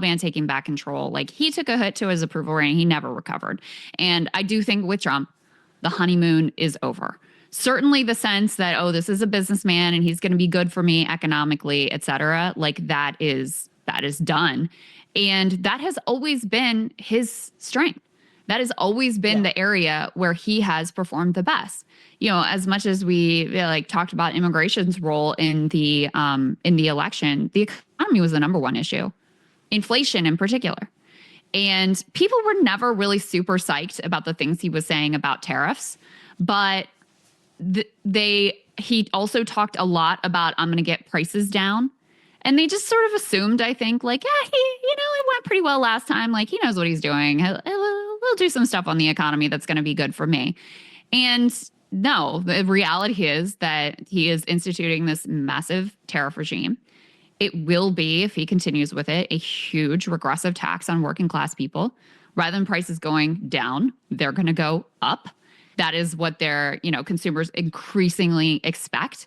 taking back control. Like, he took a hit to his approval rating. He never recovered. And I do think with Trump, the honeymoon is over. Certainly the sense that, oh, this is a businessman and he's going to be good for me economically, et cetera, like that is done. And that has always been his strength. That has always been the area where he has performed the best. You know, as much as we like talked about immigration's role in the election, the economy was the number one issue, inflation in particular. And people were never really super psyched about the things he was saying about tariffs, but he also talked a lot about, I'm going to get prices down. And they just sort of assumed, I think, like, yeah, it went pretty well last time. Like, he knows what he's doing. He'll do some stuff on the economy that's going to be good for me. And no, the reality is that he is instituting this massive tariff regime. It will be, if he continues with it, a huge regressive tax on working class people. Rather than prices going down, they're going to go up. That is what their, consumers increasingly expect.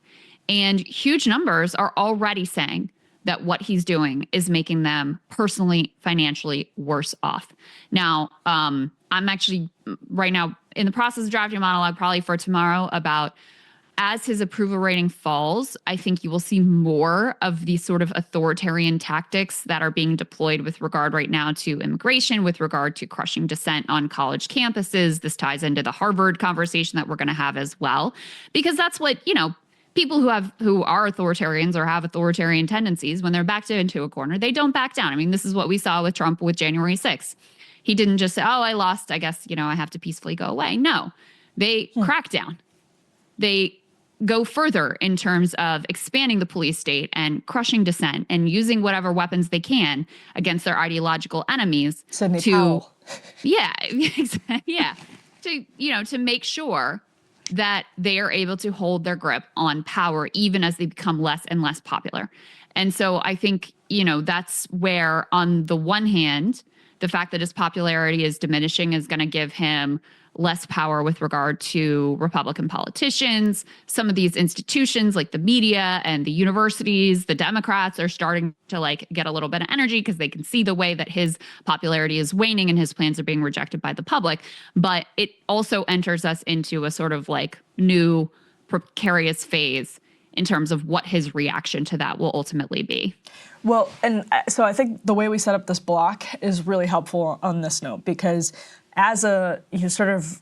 And huge numbers are already saying that what he's doing is making them personally, financially worse off. Now, I'm actually right now in the process of drafting a monologue probably for tomorrow about, as his approval rating falls, I think you will see more of these sort of authoritarian tactics that are being deployed with regard right now to immigration, with regard to crushing dissent on college campuses. This ties into the Harvard conversation that we're going to have as well, because that's what, people who are authoritarians or have authoritarian tendencies, when they're backed into a corner, they don't back down. I mean, this is what we saw with Trump with January 6th. He didn't just say, oh, I lost, I guess, I have to peacefully go away. No, they crack down. They go further in terms of expanding the police state and crushing dissent and using whatever weapons they can against their ideological enemies. Sidney Powell. Yeah, yeah. To make sure that they are able to hold their grip on power even as they become less and less popular. And so I think, that's where, on the one hand, the fact that his popularity is diminishing is going to give him less power with regard to Republican politicians. Some of these institutions like the media and the universities, the Democrats are starting to get a little bit of energy because they can see the way that his popularity is waning and his plans are being rejected by the public. But it also enters us into a sort of new precarious phase in terms of what his reaction to that will ultimately be. Well, and so I think the way we set up this block is really helpful on this note, because as a sort of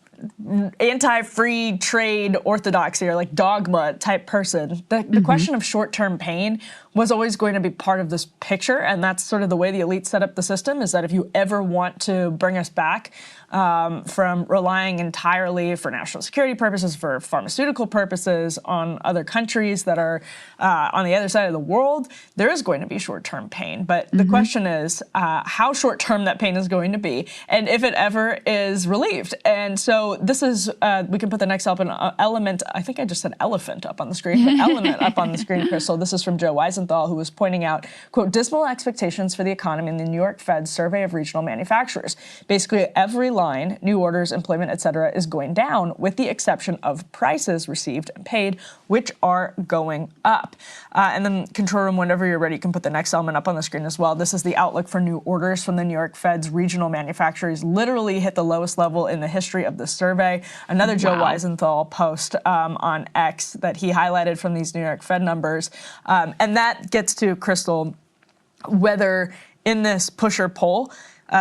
anti-free trade orthodoxy or dogma type person, the question of short-term pain was always going to be part of this picture. And that's sort of the way the elite set up the system, is that if you ever want to bring us back from relying entirely for national security purposes, for pharmaceutical purposes on other countries that are on the other side of the world, there is going to be short-term pain. But the question is how short-term that pain is going to be, and if it ever is relieved. And so this is, we can put the next element, I think I just said elephant up on the screen, but element up on the screen, Crystal. This is from Joe Weisenthal, who was pointing out, quote, dismal expectations for the economy in the New York Fed's survey of regional manufacturers. Basically, every line, new orders, employment, et cetera, is going down, with the exception of prices received and paid, which are going up. And then, control room, whenever you're ready, you can put the next element up on the screen as well. This is the outlook for new orders from the New York Fed's regional manufacturers. Literally hit the lowest level in the history of the survey. Another Joe Weisenthal post on X that he highlighted from these New York Fed numbers. And that gets to, Crystal, whether in this push or pull,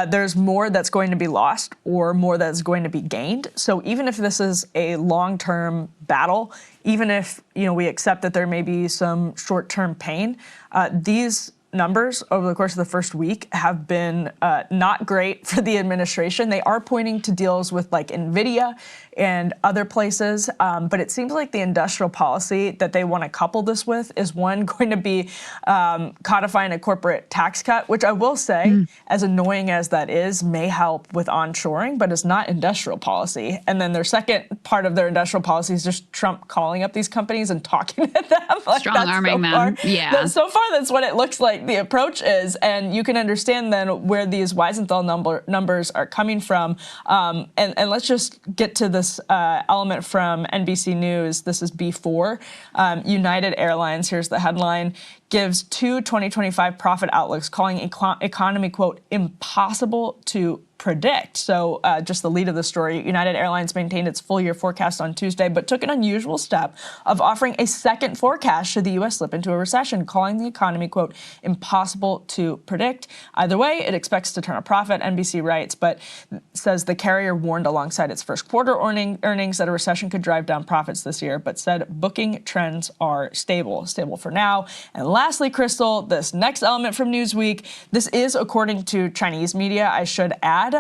there's more that's going to be lost or more that's going to be gained. So even if this is a long-term battle, even if we accept that there may be some short-term pain, these numbers over the course of the first week have been not great for the administration. They are pointing to deals with NVIDIA and other places, but it seems like the industrial policy that they want to couple this with is one going to be codifying a corporate tax cut, which I will say, as annoying as that is, may help with onshoring, but it's not industrial policy. And then their second part of their industrial policy is just Trump calling up these companies and talking to them. Strong-arming them. Yeah. So far, that's what it looks like right the approach is, and you can understand then where these Weisenthal numbers are coming from. And let's just get to this element from NBC News. This is B4. United Airlines, here's the headline, gives two 2025 profit outlooks, calling economy, quote, impossible to predict. So just the lead of the story, United Airlines maintained its full year forecast on Tuesday, but took an unusual step of offering a second forecast should the U.S. slip into a recession, calling the economy, quote, impossible to predict. Either way, it expects to turn a profit, NBC writes, but says the carrier warned alongside its first quarter earnings that a recession could drive down profits this year, but said booking trends are stable for now. And lastly, Crystal, this next element from Newsweek, this is according to Chinese media, I should add,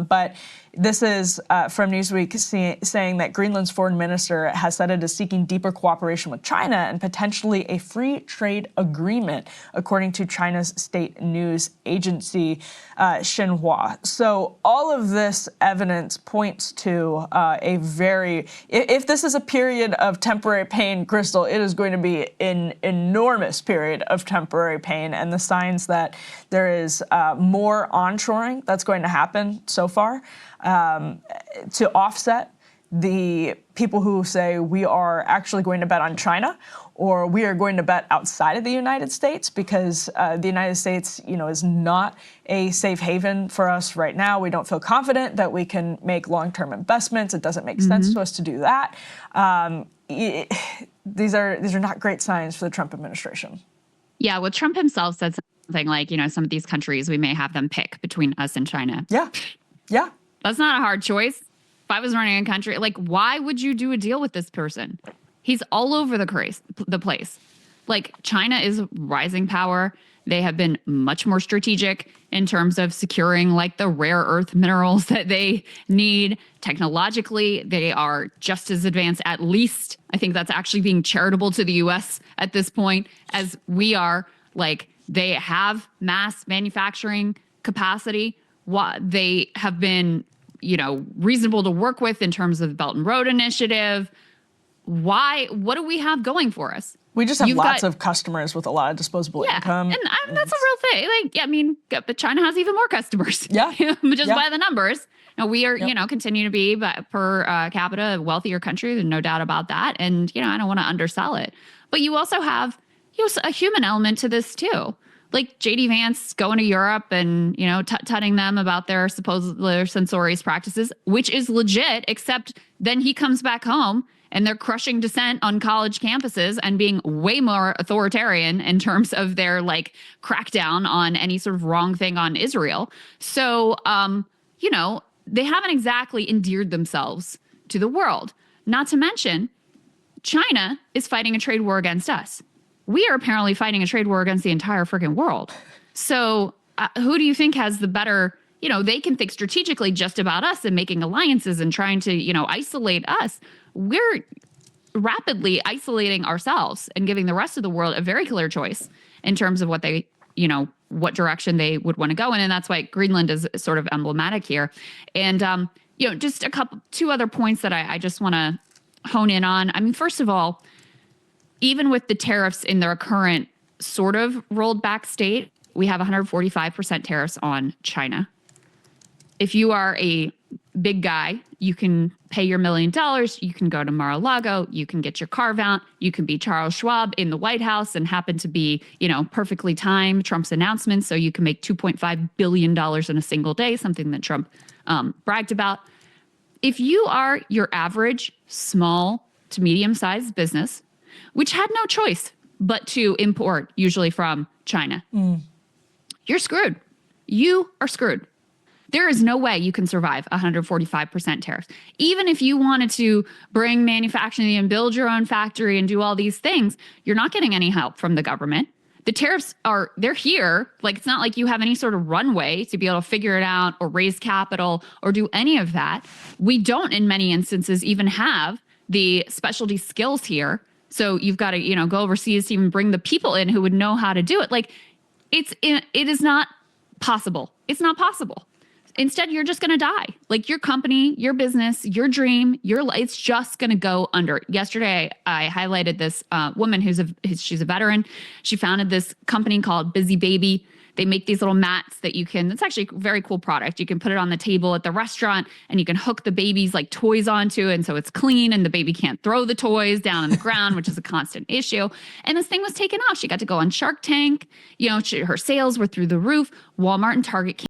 but this is from Newsweek saying that Greenland's foreign minister has said it is seeking deeper cooperation with China and potentially a free trade agreement, according to China's state news agency, Xinhua. So all of this evidence points to if this is a period of temporary pain, Crystal, it is going to be an enormous period of temporary pain, and the signs that there is more onshoring that's going to happen so far to offset the people who say we are actually going to bet on China or we are going to bet outside of the United States because the United States, is not a safe haven for us right now. We don't feel confident that we can make long-term investments. It doesn't make sense to us to do that. These are not great signs for the Trump administration. Yeah, well, Trump himself said something like, some of these countries, we may have them pick between us and China. Yeah. That's not a hard choice. If I was running a country, why would you do a deal with this person? He's all over the place. China is rising power. They have been much more strategic in terms of securing the rare earth minerals that they need. Technologically, they are just as advanced, at least. I think that's actually being charitable to the US at this point as we are. They have mass manufacturing capacity. They have been, reasonable to work with in terms of the Belt and Road Initiative. What do we have going for us? We just have lots of customers with a lot of disposable income. And that's a real thing. But China has even more customers. Yeah. Just by the numbers. Now, we are, continue to be per capita a wealthier country. There's no doubt about that. And, I don't want to undersell it. But you also have a human element to this too. J.D. Vance going to Europe and, tutting them about their supposed censorious practices, which is legit, except then he comes back home and they're crushing dissent on college campuses and being way more authoritarian in terms of their crackdown on any sort of wrong thing on Israel. So, they haven't exactly endeared themselves to the world. Not to mention, China is fighting a trade war against us. We are apparently fighting a trade war against the entire freaking world. So who do you think has the better, they can think strategically just about us and making alliances and trying to, isolate us. We're rapidly isolating ourselves and giving the rest of the world a very clear choice in terms of what they, what direction they would want to go in. And that's why Greenland is sort of emblematic here. And, just two other points that I just want to hone in on. I mean, first of all, even with the tariffs in their current sort of rolled back state, we have 145% tariffs on China. If you are a big guy, you can pay your $1 million. You can go to Mar-a-Lago. You can get your carve out. You can be Charles Schwab in the White House and happen to be, perfectly timed Trump's announcements. So you can make $2.5 billion in a single day, something that Trump bragged about. If you are your average small to medium-sized business, which had no choice but to import usually from China, you're screwed. You are screwed. There is no way you can survive 145% tariffs. Even if you wanted to bring manufacturing and build your own factory and do all these things, you're not getting any help from the government. The tariffs they're here. It's not like you have any sort of runway to be able to figure it out or raise capital or do any of that. We don't, in many instances, even have the specialty skills here. So you've got to, go overseas to even bring the people in who would know how to do it. It is not possible. It's not possible. Instead, you're just going to die. Like your company, your business, your dream, it's just going to go under. Yesterday, I highlighted this woman she's a veteran. She founded this company called Busy Baby. They make these little mats that it's actually a very cool product. You can put it on the table at the restaurant and you can hook the baby's like toys onto it. And so it's clean and the baby can't throw the toys down on the ground, which is a constant issue. And this thing was taken off. She got to go on Shark Tank. Her sales were through the roof. Walmart and Target